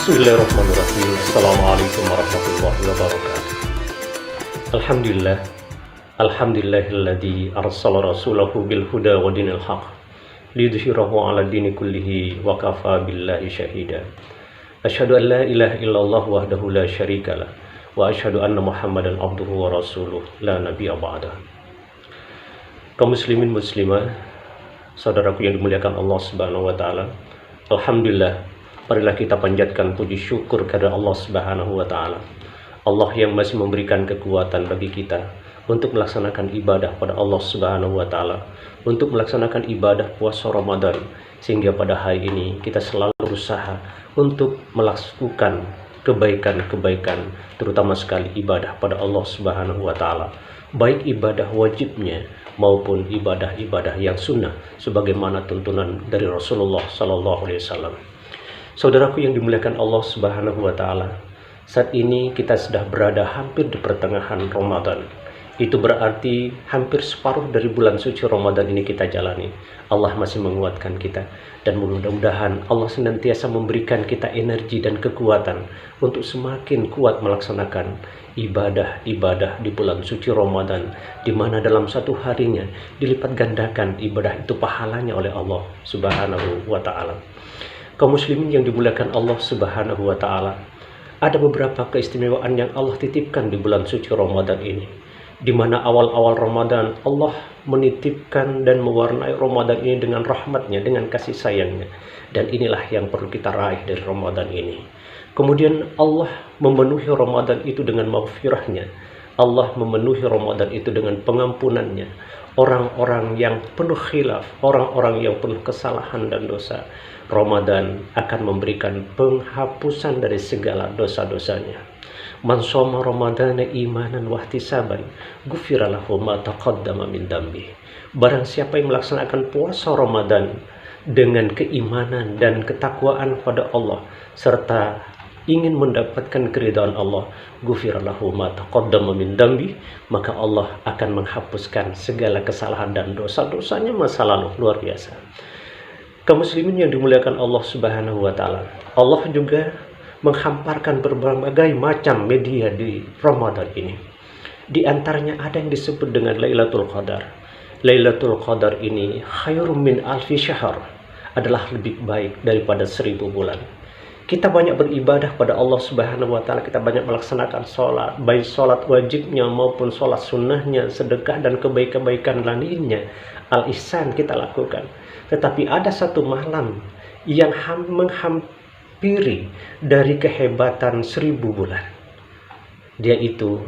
Bismillahirrahmanirrahim. Assalamualaikum warahmatullahi wabarakatuh. Alhamdulillah. Alhamdulillahilladzi arsala rasulahu bil huda wa dinil haq liyudhhirahu 'ala dini kullihi wa kafa billahi syahida. Asyhadu an la ilaha illallah wahdahu la syarikalah wa asyhadu anna Muhammadan abduhu wa rasuluh la nabiyya ba'dah. Kaum muslimin muslimah, saudaraku yang dimuliakan Allah Subhanahu wa taala. Alhamdulillah, marilah kita panjatkan puji syukur kepada Allah Subhanahu wa taala. Allah yang masih memberikan kekuatan bagi kita untuk melaksanakan ibadah pada Allah Subhanahu wa taala, untuk melaksanakan ibadah puasa Ramadan, sehingga pada hari ini kita selalu berusaha untuk melakukan kebaikan-kebaikan, terutama sekali ibadah pada Allah Subhanahu wa taala, baik ibadah wajibnya maupun ibadah-ibadah yang sunnah sebagaimana tuntunan dari Rasulullah sallallahu alaihi wasallam. Saudaraku yang dimuliakan Allah Subhanahu wa taala, saat ini kita sudah berada hampir di pertengahan Ramadan. Itu berarti hampir separuh dari bulan suci Ramadan ini kita jalani. Allah masih menguatkan kita, dan mudah-mudahan Allah senantiasa memberikan kita energi dan kekuatan untuk semakin kuat melaksanakan ibadah-ibadah di bulan suci Ramadan, di mana dalam satu harinya dilipat gandakan ibadah itu pahalanya oleh Allah Subhanahu wa taala. Kaum muslimin yang dimuliakan Allah Subhanahu wa taala, ada beberapa keistimewaan yang Allah titipkan di bulan suci Ramadan ini, di mana awal-awal Ramadan Allah menitipkan dan mewarnai Ramadan ini dengan rahmatnya, dengan kasih sayangnya, dan inilah yang perlu kita raih dari Ramadan ini. Kemudian Allah memenuhi Ramadan itu dengan maghfirahnya, Allah memenuhi Ramadan itu dengan pengampunannya. Orang-orang yang penuh khilaf, orang-orang yang penuh kesalahan dan dosa, Ramadan akan memberikan penghapusan dari segala dosa-dosanya. Man shoma ramadana imanan wahtisaban ghufira lahu ma taqaddama min dambi. Barang siapa yang melaksanakan puasa Ramadan dengan keimanan dan ketakwaan pada Allah serta ingin mendapatkan keridhaan Allah, ghufira lahu ma taqaddama min dambi, maka Allah akan menghapuskan segala kesalahan dan dosa-dosanya masa lalu. Luar biasa. Kaum muslimin yang dimuliakan Allah Subhanahu wa taala, Allah juga menghamparkan berbagai macam media di Ramadan ini. Di antaranya ada yang disebut dengan Lailatul Qadar. Lailatul Qadar ini khairum min alfi syahr, adalah lebih baik daripada 1000 bulan. Kita banyak beribadah pada Allah Subhanahu wa taala, kita banyak melaksanakan sholat, baik sholat wajibnya maupun sholat sunnahnya, sedekah dan kebaikan-kebaikan lainnya, al-ihsan kita lakukan. Tetapi ada satu malam yang menghampiri dari kehebatan 1000 bulan. Dia itu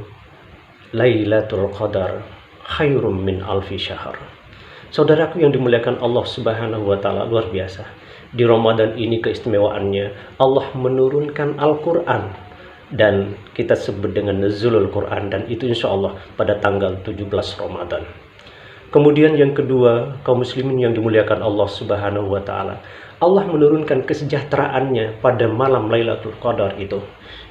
Lailatul Qadar khairum min alfi syahr. Saudaraku yang dimuliakan Allah Subhanahu wa taala, luar biasa. Di Ramadan ini keistimewaannya Allah menurunkan Al-Quran, dan kita sebut dengan Nuzulul Quran, dan itu insya Allah pada tanggal 17 Ramadan. Kemudian yang kedua, kaum muslimin yang dimuliakan Allah Subhanahu wa taala, Allah menurunkan kesejahteraannya pada malam Lailatul Qadar itu,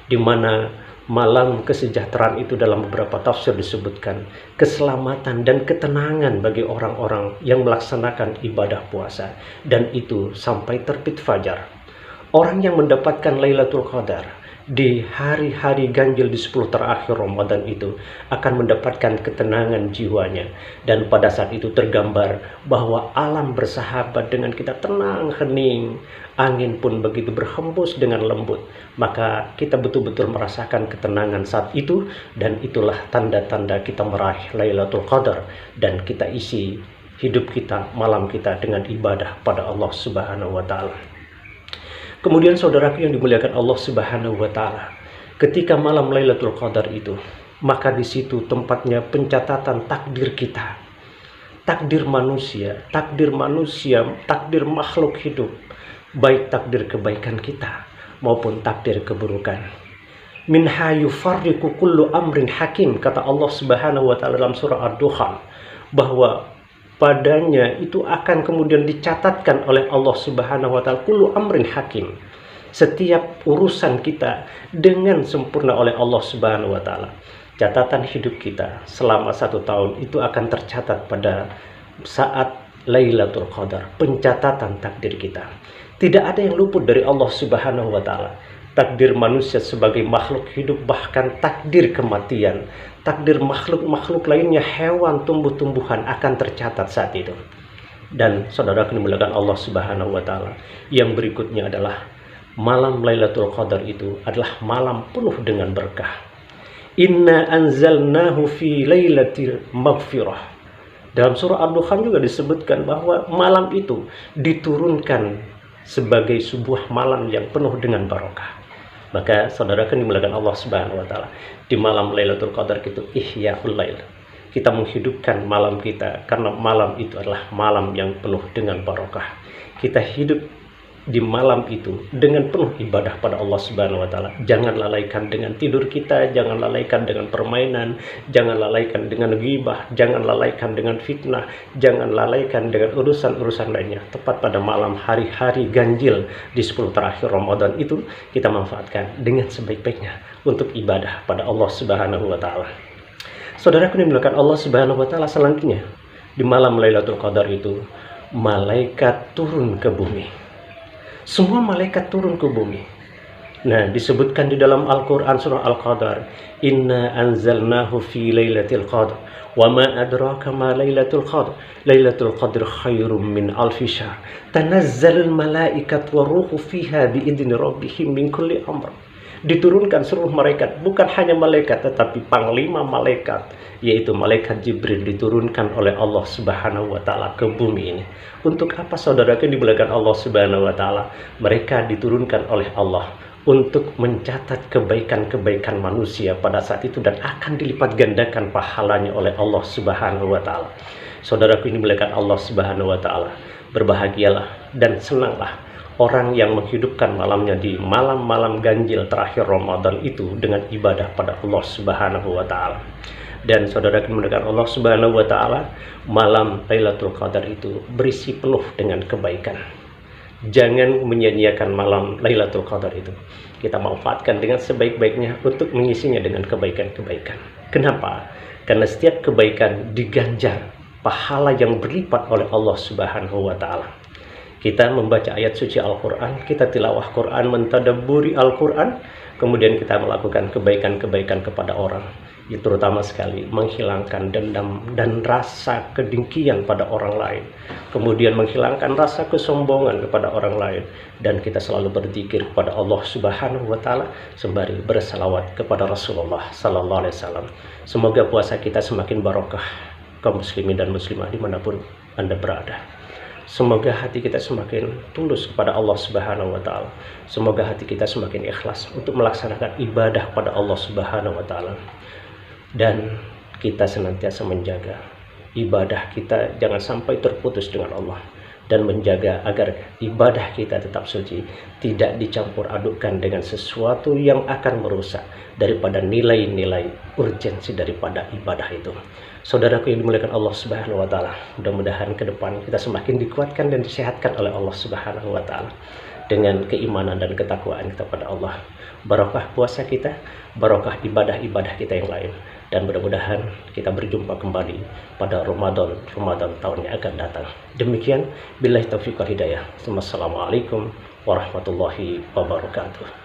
di mana malam kesejahteraan itu dalam beberapa tafsir disebutkan keselamatan dan ketenangan bagi orang-orang yang melaksanakan ibadah puasa, dan itu sampai terbit fajar. Orang yang mendapatkan Lailatul Qadar di hari-hari ganjil di 10 terakhir Ramadan itu akan mendapatkan ketenangan jiwanya, dan pada saat itu tergambar bahwa alam bersahabat dengan kita, tenang, hening, angin pun begitu berhembus dengan lembut. Maka kita betul-betul merasakan ketenangan saat itu, dan itulah tanda-tanda kita meraih Lailatul Qadar, dan kita isi hidup kita, malam kita dengan ibadah pada Allah Subhanahu wa taala. Kemudian saudaraku yang dimuliakan Allah Subhanahu wa taala, ketika malam Lailatul Qadar itu, maka di situ tempatnya pencatatan takdir kita, takdir manusia, takdir makhluk hidup, baik takdir kebaikan kita maupun takdir keburukan. Minha yufarriqu kullu amrin hakim, kata Allah Subhanahu wa taala dalam surah Ad-Dukhan, bahwa padanya itu akan kemudian dicatatkan oleh Allah Subhanahu wa taala kullu amrin hakim, setiap urusan kita dengan sempurna oleh Allah Subhanahu wa taala. Catatan hidup kita selama 1 tahun itu akan tercatat pada saat Lailatul Qadar, pencatatan takdir kita. Tidak ada yang luput dari Allah Subhanahu wa taala. takdir manusia sebagai makhluk hidup, bahkan takdir kematian, takdir makhluk-makhluk lainnya, hewan, tumbuh-tumbuhan akan tercatat saat itu. Dan saudara dimuliakan Allah Subhanahu wa taala, yang berikutnya adalah malam Lailatul Qadar itu adalah malam penuh dengan berkah. Inna anzalnahu fi lailatil maghfirah. Dalam surah Ad-Dukhan juga disebutkan bahwa malam itu diturunkan sebagai sebuah malam yang penuh dengan barokah. Maka saudara kan dimuliakan Allah Subhanahu wa taala, di malam Lailatul Qadar itu ihya'ul lail. Kita menghidupkan malam kita karena malam itu adalah malam yang penuh dengan barokah. Kita hidup di malam itu dengan penuh ibadah pada Allah Subhanahu wa taala. Jangan lalaikan dengan tidur kita, jangan lalaikan dengan permainan, jangan lalaikan dengan ghibah, jangan lalaikan dengan fitnah, jangan lalaikan dengan urusan-urusan lainnya. Tepat pada malam hari-hari ganjil di 10 terakhir Ramadan itu, kita manfaatkan dengan sebaik-baiknya untuk ibadah pada Allah Subhanahu wa taala. Saudaraku dimuliakan Allah Subhanahu wa taala, selanjutnya di malam Lailatul Qadar itu malaikat turun ke bumi. Semua malaikat turun ke bumi. Nah, disebutkan di dalam Al-Quran surah Al-Qadar, Inna anzalnahu fi lailatul qadr, wa ma adraka ma lailatul qadr, lailatul qadr khairum min alfi syahr, tanazzalul malaikat wa ruhu fiha biidni rabbihim min kulli amr. Diturunkan seluruh malaikat, bukan hanya malaikat tetapi panglima malaikat, yaitu malaikat Jibril, diturunkan oleh Allah Subhanahu wa taala ke bumi ini. Untuk apa saudaraku dimuliakan Allah Subhanahu wa taala? Mereka diturunkan oleh Allah untuk mencatat kebaikan-kebaikan manusia pada saat itu dan akan dilipat gandakan pahalanya oleh Allah Subhanahu wa taala. Saudaraku dimuliakan Allah Subhanahu wa taala, berbahagialah dan senanglah orang yang menghidupkan malamnya di malam-malam ganjil terakhir Ramadan itu dengan ibadah pada Allah Subhanahu wa taala. Dan saudara kemuliaan Allah Subhanahu wa taala, malam Lailatul Qadar itu berisi penuh dengan kebaikan. Jangan menyia-nyiakan malam Lailatul Qadar itu. Kita manfaatkan dengan sebaik-baiknya untuk mengisinya dengan kebaikan-kebaikan. Kenapa? Karena setiap kebaikan diganjar pahala yang berlipat oleh Allah Subhanahu wa taala. Kita membaca ayat suci Al-Quran, kita tilawah Quran, mentadabburi Al-Quran, kemudian kita melakukan kebaikan-kebaikan kepada orang. Itu terutama sekali menghilangkan dendam dan rasa kedengkian pada orang lain. Kemudian menghilangkan rasa kesombongan kepada orang lain. Dan kita selalu berzikir kepada Allah Subhanahu wa taala sembari bersalawat kepada Rasulullah sallallahu alaihi wasallam. Semoga puasa kita semakin barokah, kaum muslimin dan muslimah dimanapun Anda berada. Semoga hati kita semakin tulus kepada Allah Subhanahu wa taala. Semoga hati kita semakin ikhlas untuk melaksanakan ibadah pada Allah Subhanahu wa taala. Dan kita senantiasa menjaga ibadah kita jangan sampai terputus dengan Allah, dan menjaga agar ibadah kita tetap suci, tidak dicampur adukkan dengan sesuatu yang akan merusak daripada nilai-nilai urgensi daripada ibadah itu. Saudaraku yang dimuliakan Allah Subhanahu wa taala, mudah-mudahan ke depan kita semakin dikuatkan dan disehatkan oleh Allah Subhanahu wa taala dengan keimanan dan ketakwaan kita pada Allah. Barokah puasa kita, barokah ibadah-ibadah kita yang lain, dan mudah-mudahan kita berjumpa kembali pada Ramadan tahun yang akan datang. Demikian, billahi taufiq wal hidayah. Wassalamualaikum warahmatullahi wabarakatuh.